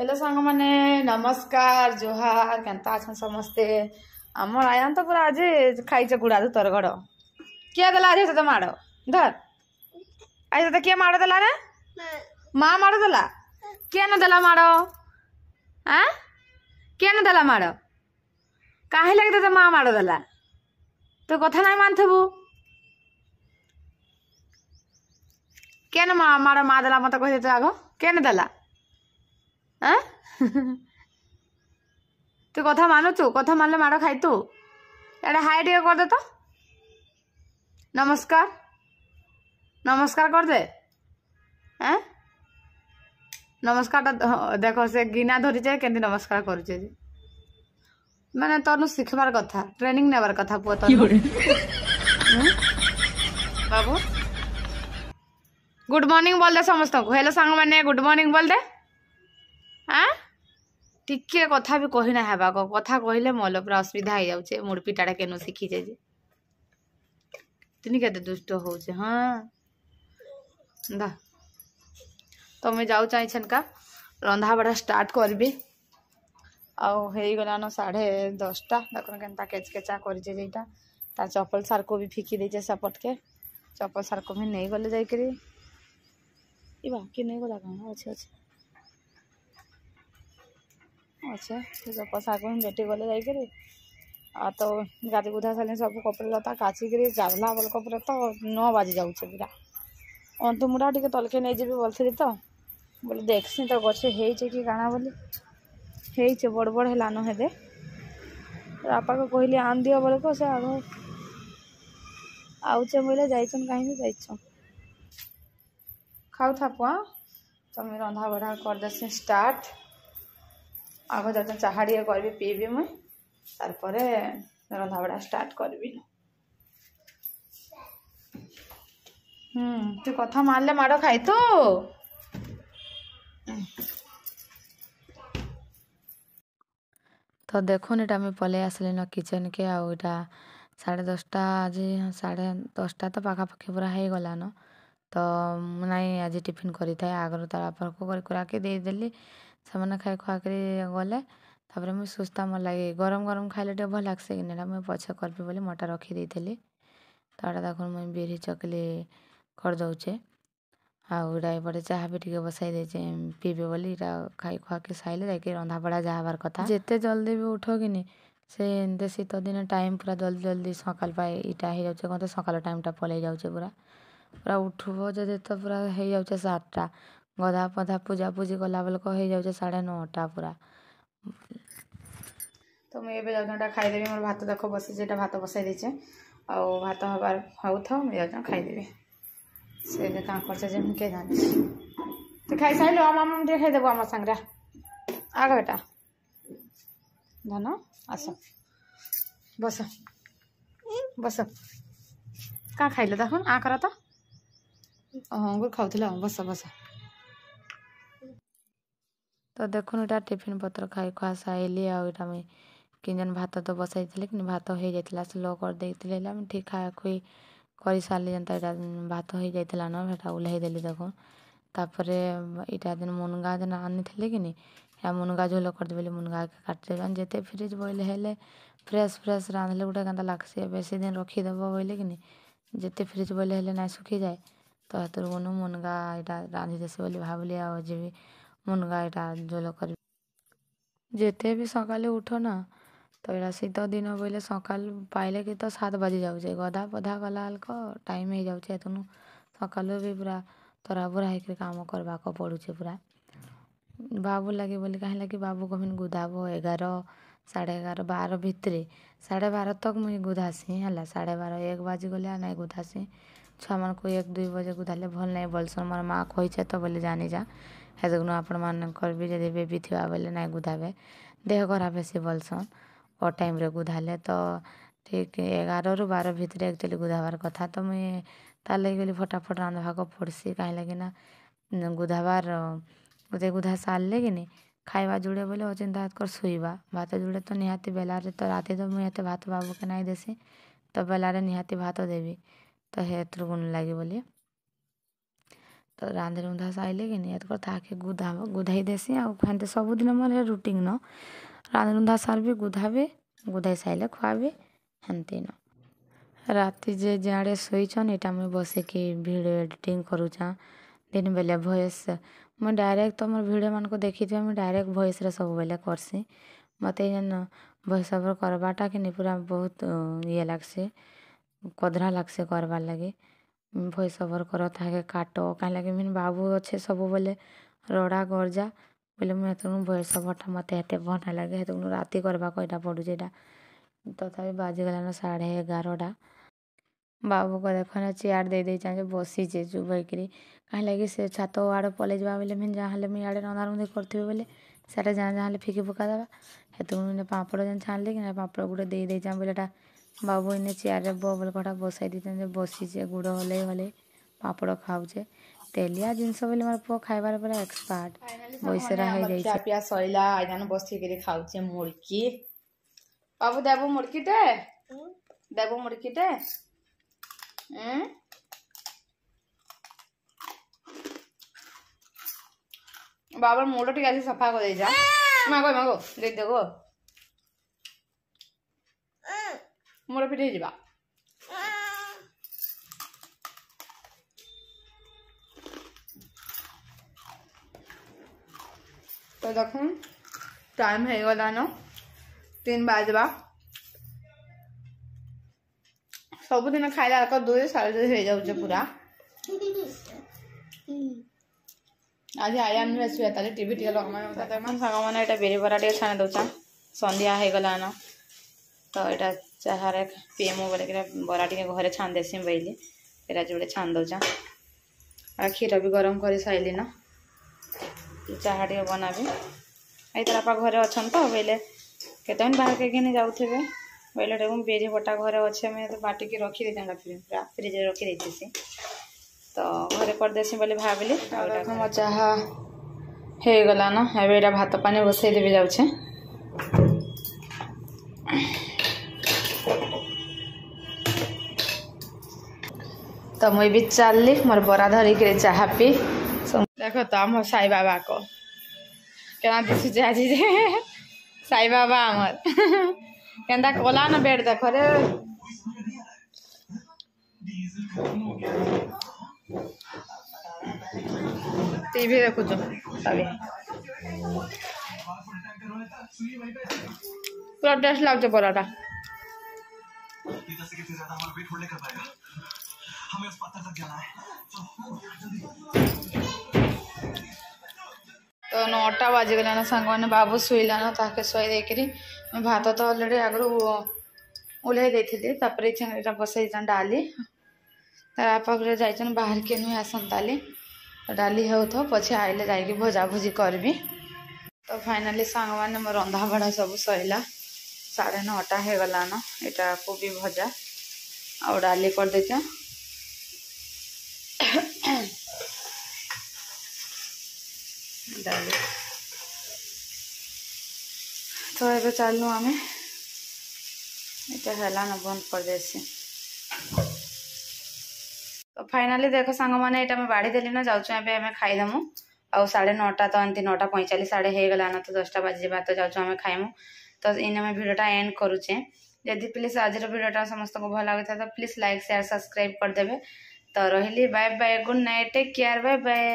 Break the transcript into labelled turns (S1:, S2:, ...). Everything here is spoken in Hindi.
S1: हेलो सांग माने नमस्कार जोहार केनता अछन समस्ते हमर आयान तो पूरा आज खाइছে गुड़ा तोर गड़ किया देला आज तो मारो धर आज तो किया मारो देला रे माँ मारो देला किया न देला मारो हां किया न देला मारो काहे लगे तो माँ मारो देला तो कथा नहीं मानथबू किया न माँ मारो माँ देला मत कहि दे आगो किया न देला तू कथा मानुचु कथा मानले माड़ खाई तू एडे हाई टे कर दे तो नमस्कार नमस्कार कर दे नमस्कार देखो से गिना धरी जाए के नमस्कार करुचे माने तनु शिखबार कथा ट्रेनिंग नेबार कथा पुआ तनु बाबू गुड मॉर्निंग बोल दे समस्त को हेलो सांग माने गुड मॉर्निंग बोल दे टिके कथा भी कही ना हेबा को कथा कहले मोल पूरा असुविधा हो जाउछे मुड़ पिटाड़ा केनु शिखी जे तिनी केते दुष्ट होउछे हां दा तो मैं जाऊ चाहि छन का रंधा बड़ा स्टार्ट करबी आ हेई गला न 10:30 देखन केनता केचकेचा करि जे जेटा ता चप्पल सार को भी फिकी दे जे सपट के चप्पल सार को भी नहीं गले जाई करी इबा कि नहीं गला का अच्छे अच्छे अच्छा चप्पल सार को बेटी गले जाई करी आ तो गादी गुधा साले सब कपड़े लता काची करी जावला बल कपड़े तो 9 बजे जाउछे पूरा अंत मुड़ा टिके तलके नहीं जेबी बोलथि तो बोले देखसी तो गछे हेइचे कि गाना बोली हेइचे बड़ बड़ हेला न हेदे आपा को कहली आन दियो बोले को से आगो आउचे बोले जाइछन काहे नहीं जाइछन खाउ था पुआ तो मैं रंधा बढ़ा कर देसी स्टार्ट आगो जब चाहाड़िए करबी पीबी मुई तार परे रंधा बढ़ा स्टार्ट करबी तू कथा मारले माड़ खाई तो तो देखो इटा मैं पले आसली न किचन के आटा 10:30 आज 10:30 तो पाखापाखि पूरा हो गला न तो नाई आज टिफिन करी था आगर तार बापर को करा के देदेली से खाई खुआ गले तापर मुझे सुस्ता मोर लगे गरम गरम खाइले टे भल लागसे कि ना मुझे पछे करबी बोली मटा रखी देली तो एटा देख मुझे बिरी चकली कर दौचे आउटा एपटे चाह भी टे बसाई देचे पीबे बोली खाई खुआ के साइले जाके रंधा बड़ा जाहबार कथा जिते जल्दी भी उठो कि नहीं से एमती शीत दिन टाइम पूरा जल्दी जल्दी सकाल पाए इटा हो जाए कहते सकाल टाइमटा पलि जाऊे पूरा पूरा उठब जदि तो पूरा हो जाऊे 7टा गधा पधा पूजा पूजी कला बेल हो जाऊे 9:30 पूरा तो मुझे जाऊँ खाईदेवी मोर भात देख बसी भात बसाई देचे आ भात हबार हाउ था मुझे जाऊँ खाईदेवी से क्या कर के जानी तो खाई सारे आम टे खाईदेव आम सांगे आग बेटा धन आस बस बस क्या खाइल देख आ कर तो अंगूर खाऊला बस बस तो देखुन इटा टिफिन पत्र खाई खुआ साइली आटा मुई किन भात तो बसाई कि भात हो जाता स्लो कर देते ठीक खाया खुई कर सारे जनता यहाँ भात हो जाता न सेटा ओह्लई देली देख तापर इटा दिन मुनगा दिन आनी कि या मुनगा झोल कर बोली मुनगा के काटे जिते फ्रिज बोले हेले फ्रेश फ्रेश रांधले गोटे क्या लगसी बेसी दिन रखीदेव बोले कि जिते फ्रिज बोले हेले ना सुखी जाए तो हाथ गनु मुनगा यहाँ रांधि देसी बोली भाविली आज भी मुनगा यहाँ झोल कर जिते भी सकाले उठ ना तो यहाँ शीत दिन बोले सकाल पाइले कि तो 7 बजे जाऊे गधा पधा गला को टाइम हो जाऊे तेणु सकालू भी पूरा तरा बुरा होकर काम करवा को पड़ुचे पूरा बाबू लगे बोली कहीं लगे बाबू को फिर गुदाब 11 11:30 12 भितर 12:30 तक मुझे गुधासी है 12:30 1 बाजी गले ना गुधासी छुआ मान को 1-2 बजे गुधाले भल नहीं बोलसन मोर माँ कही तो बोले जानी जा है आपण मानकर भी जब बेबी थी बोले ना गुधाबे देह खराब बेसी बोलसन और टाइम रे गुधाले तो ठीक 11 ରୁ 12 भितर एक्चुअली गुधाबार कथा तो मुझे तार लगे गली फटाफट रांधवा को पड़सी कहीं लगे ना गुधाबार गोटे गुधा सारे कि खाଇବା जुड़े बोले अचिंता कर शुवा भात जुड़े तो निहाती बेलारे तो राति तो मुझे भात बाबू के नहीं देसी तो बेलारे निहाती भात देवी तो हेत्र गुण लगे बोली तो रांधि रुंधा साइले कि नहीं तो ताके गुधाई देसी आ फाइनते सबुदिन मोर रुटीन न रांधि रुंधा सारबी गुधाबे गुधाई साइले खुआबे हेन्ती न राति जे जाड़े शोचन यहाँ मुझे बसिकी वीडियो एडिटिंग करूचा दिन बेले भॉइस मुझे डायरेक्ट तो मोर वीडियो मान को देखी थी मुझे डायरेक्ट भॉइस रे सब बेले करसी मत जेन भॉइस ओवर करवाटा कि नहीं पूरा बहुत ये लगसे कदरा लगसे करवार लगे भॉइस ओवर कर ताके काट कहीं लगे मिन बाबू अच्छे सब बेले रड़ा गरजा बोले मुझे तुम भॉइस ओवरटा मत एते भल लगे तुम राति करवा कईटा पड़ू एटा तथापि बाजिगलान 11:30 बाबू को देखना चेयर दे दे चाहे बसीचे चुप होकर कहीं लगे से छात आड़े पलि जा बोले मैं जहाँ मुझे आड़े रंधा रुंधी करी बोले सारे जहाँ जहाँ फिकी पका देवा हेतु मैंने पापड़ जेन छाणली कि पापड़ गुटे दे दे बोलेटा बाबू इन्हें चेयर बोल कटा बसाई दी बसीचे गुड़ हल हल पापड़ खाऊचे तेलिया जिनस बोले मोर पुआ खाइबार पूरा एक्सपर्ट बैसरा हो जाइए
S2: पिया सैला आइजान बसिक खाऊचे मुड़की बाबू देबू मुड़कीटे देबू मुड़कीटे बाबर मुड़ टी आज सफा कर जा मागो मागो दे देगो मुड़ पिटे जा तो देख टाइम हो गलान 3 बजवा सबुदिन खाइला 2 2:30 हो जाऊे पूरा आज आया नुए टीवी टे लगे साग मैंने बेरी बरा टे छाणी दौचा संध्या हो गलान तो यहाँ चाहे पीएमओ बोले बरा टे घरे छाण देसी बोली यहाँ जोड़े छाण दौचा आ क्षीर भी गरम कर सारे न चाह टे बनाबी ये घरे अच्छा तो बोले केत बाहर के घिनी जाऊे बोले बेरी बटा घरे अच्छे मुझे तो बाटिकी रखी दे पूरा फ्रिज रखी देती तो घरे करदेसी बोले भाविली मो चाह हो गला न एवं भात पानी बसई देवी जाऊे तो मुई भी चलली मोर बरा धरिक चाह पी देख तो आम साई बाबा को क्या दिशुचे आज साई बाबा आमर केंदा कला न बेड देख रे टीवी देखु तभी पूरा टेस्ट लगे पराठा तो 9टा बाजिगलान सांग मैंने बाबू शुईलान ताके शुई देकरी भात तो अलरेडी आगु ओल्हे देती बसई डाली तापाखरे जाइछन बाहर के नुहे आसन ताली डाली हो तो पछे आइले जाइए भजा भुजी करबी तो फाइनाली सांग मैंने मोर रंधा बड़ा सब सैला 9:30 हो गलान यहाँ कोबी भजा आ डाली कर देचे डाली तो ये चलू आम यहाँ है बंद कर देसी तो फाइनाली देख सांग मैंने यहाँ बाढ़ी देली ना जाऊँ एवं खाईदेमु आ 9:30 तो एमती 9:45 साढ़े हो गलान तो 10टा बाजिबा तो जाऊँ आम खाइमु तो इन आम भिडियोटा एंड करुचे जदि प्लीज आज भिडियोटा समस्त को भल लगी तो प्लीज लाइक शेयर सब्सक्राइब करदे तो रही bye bye good night take care bye bye.